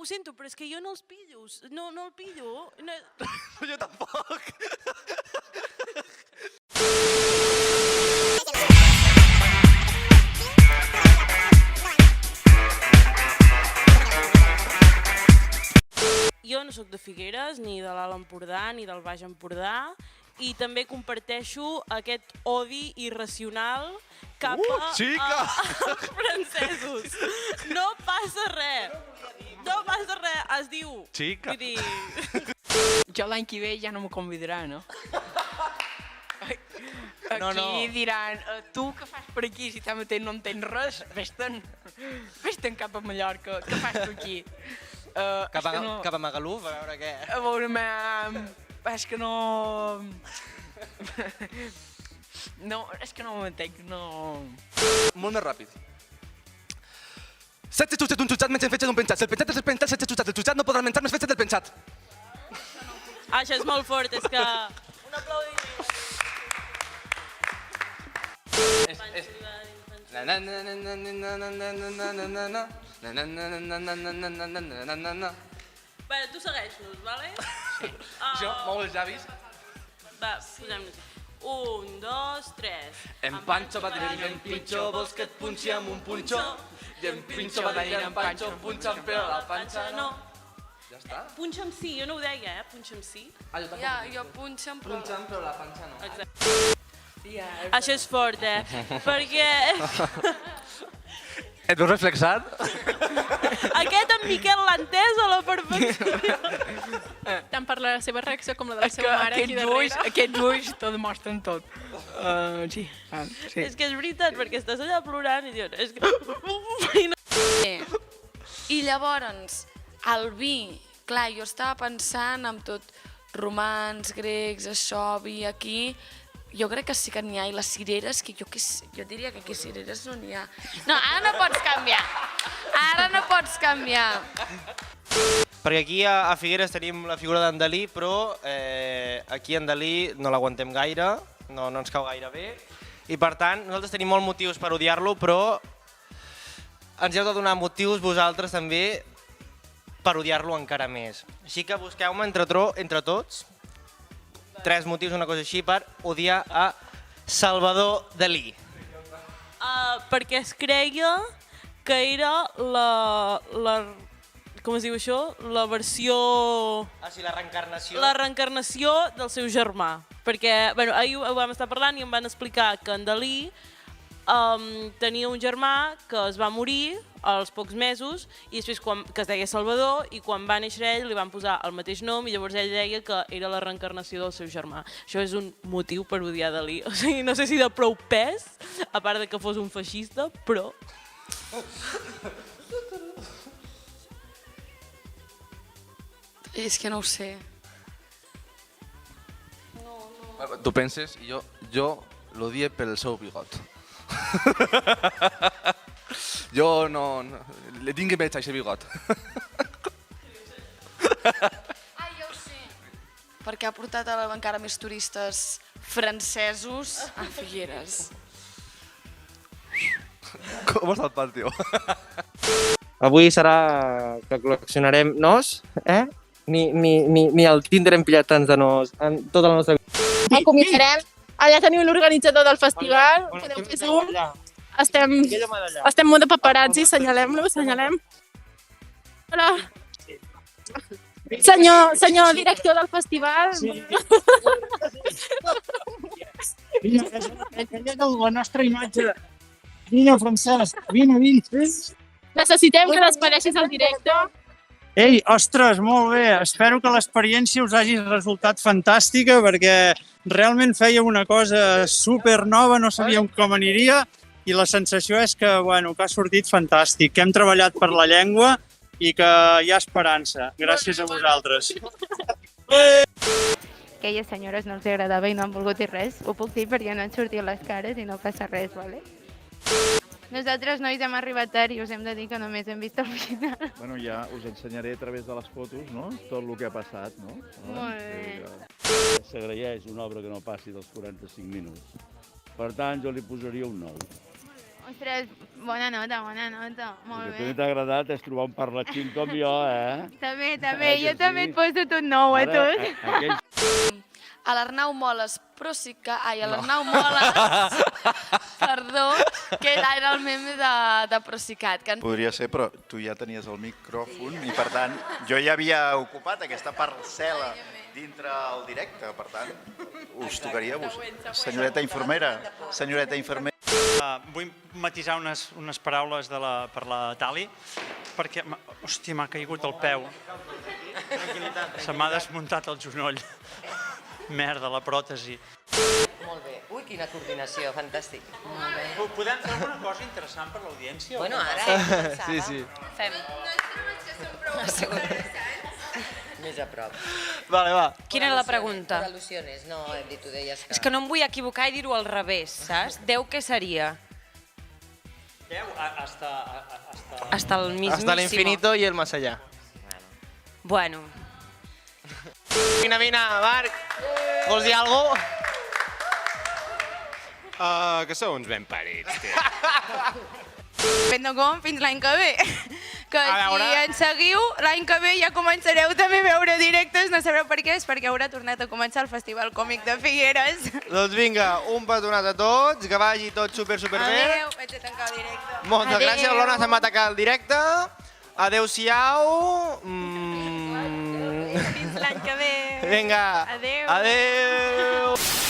ho sento, però és que jo no els pillo. No el pillo. No... Jo tampoc. Jo no sóc de Figueres, ni de l'Alt Empordà, ni del Baix Empordà, i també comparteixo aquest odi irracional cap als francesos. No passa res. No passa res. Es diu... Xica. Jo l'any que ve ja no me convidarà, no? Aquí diran, tu què fas per aquí si tanmateix no entens res? Vés-te'n cap a Mallorca, què fas per aquí? Cap a Magaluf, a veure què. A veure, és que no... No, és que no m'entenc, no... Molt més ràpid. 7 jutjats d'un jutjat mengen fetge d'un pensat. Si el pensat és el pensat, 7 jutjats del jutjat no podran menjar més fetge del pensat. Això és molt fort, és que... Un aplaudiment. Bé, tu segueix-nos, vale? Jo mou els llavis. Va, posem-nos. 1, 2, 3. En Pancho va dir en Pincho, vols que et punxi amb un punxo? I en Pincho va dir en Pancho, punxa'm però la panxa no. Ja està? Punxa'm sí, jo no ho deia, punxa'm sí. Ja, jo punxa'm però... Punxa'm però la panxa no. Exacte. Això és fort, perquè... Et veus reflexat? Aquest en Miquel l'ha entès a la perfecció. Tant per la seva reacció com la de la seva mare aquí darrere. Aquests ulls t'ho demostren tot. Sí. És que és veritat, perquè estàs allà plorant i dius... És que... I llavors, el vi, clar, jo estava pensant en tot romans, grecs, això, vi aquí... Jo crec que sí que n'hi ha, i les cireres, que jo diria que aquí cireres no n'hi ha. No, ara no pots canviar. Ara no pots canviar. Perquè aquí a Figueres tenim la figura d'en Dalí, però aquí en Dalí no l'aguantem gaire, no ens cau gaire bé. I per tant, nosaltres tenim molts motius per odiar-lo, però ens heu de donar motius vosaltres també per odiar-lo encara més. Així que busqueu-me entre tots 3 motius, una cosa així, per odiar a Salvador Dalí. Perquè es creia que era com es diu això? La versió... Ah, sí, la reencarnació. La reencarnació del seu germà. Perquè, bueno, ahir ho vam estar parlant i em van explicar que en Dalí tenia un germà que es va morir als pocs mesos i després que es deia Salvador, i quan va néixer ell li van posar el mateix nom i llavors ell deia que era la reencarnació del seu germà. Això és un motiu per odiar Dalí. O sigui, no sé si de prou pes, a part de que fos un feixista, però... És que no ho sé. Tu penses, i jo l'odie pel seu bigot. Jo no... Le tinc que veig a aquest bigot. Ah, jo ho sé. Perquè ha portat encara més turistes francesos a Figueres. Com està el pal, tio? Avui serà que col·leccionarem nos, Ni el Tinder hem pillat tants de nos en tota la nostra vida. Acomiadarem. Allà teniu l'organitzador del festival. Podeu fer zoom. Estem molt de paparazzi, assenyalem-lo, assenyalem. Hola. Senyor director del festival. La nostra imatge. Vine, Francesc, vine. Necessitem que despedeixis el directe. Ei, ostres, molt bé. Espero que l'experiència us hagi resultat fantàstica perquè realment fèieu una cosa super nova, no sabíem com aniria i la sensació és que ha sortit fantàstic, que hem treballat per la llengua i que hi ha esperança. Gràcies a vosaltres. Aquelles senyores no els agradava i no han volgut dir res. Ho puc dir perquè no han sortit les cares i no passa res, vale? Nosaltres, nois, hem arribat tard i us hem de dir que només hem vist el final. Bueno, ja us ensenyaré a través de les fotos, no?, tot el que ha passat, no? Molt bé. S'agraeix una obra que no passi dels 45 minuts. Per tant, jo li posaria un 9. Ostres, bona nota, molt El que bé. t'ha agradat és trobar un parlatxín com jo, També, que jo també sí? et poso tot nou a Ara, tu. aquell A l'Arnau Moles, a l'Arnau Moles, perdó, que era el meme de Procicat. Que... Podria ser, però tu ja tenies el micròfon i, per tant, jo ja havia ocupat aquesta parcel·la dintre el directe, per tant, us tocaria a vos. Senyoreta infermera, Vull matisar unes paraules per la Tali, perquè, hòstia, m'ha caigut el peu. Se m'ha desmuntat el genoll. Merda, la pròtesi. Molt bé. Ui, quina coordinació, fantàstic. Podem fer alguna cosa interessant per l'audiència? Bueno, ara Sí. Fem. més a prop. Vale, va. Quina era la pregunta? Per al·lusiones, no, hem dit, ho deies que... És que no em vull equivocar i dir-ho al revés, saps? 10 què seria? 10 Hasta el mismísimo. Hasta l'infinito i el más allá. Bueno. Vine, Marc. Vols dir alguna cosa? Que sou uns ben parits, tio. Fent com fins l'any que ve. Que A veure. si ens seguiu, l'any que ve ja començareu també a veure directes, no sabreu per què, és perquè haurà tornat a començar el Festival Còmic de Figueres. Doncs vinga, un petonat a tots, que vagi tot super bé. Adéu, vaig a tancar el directe. Moltes gràcies, l'Ona se'n va atacar el directe. Adéu-siau. Fins l'any que ve. Vinga. Adéu. Adéu.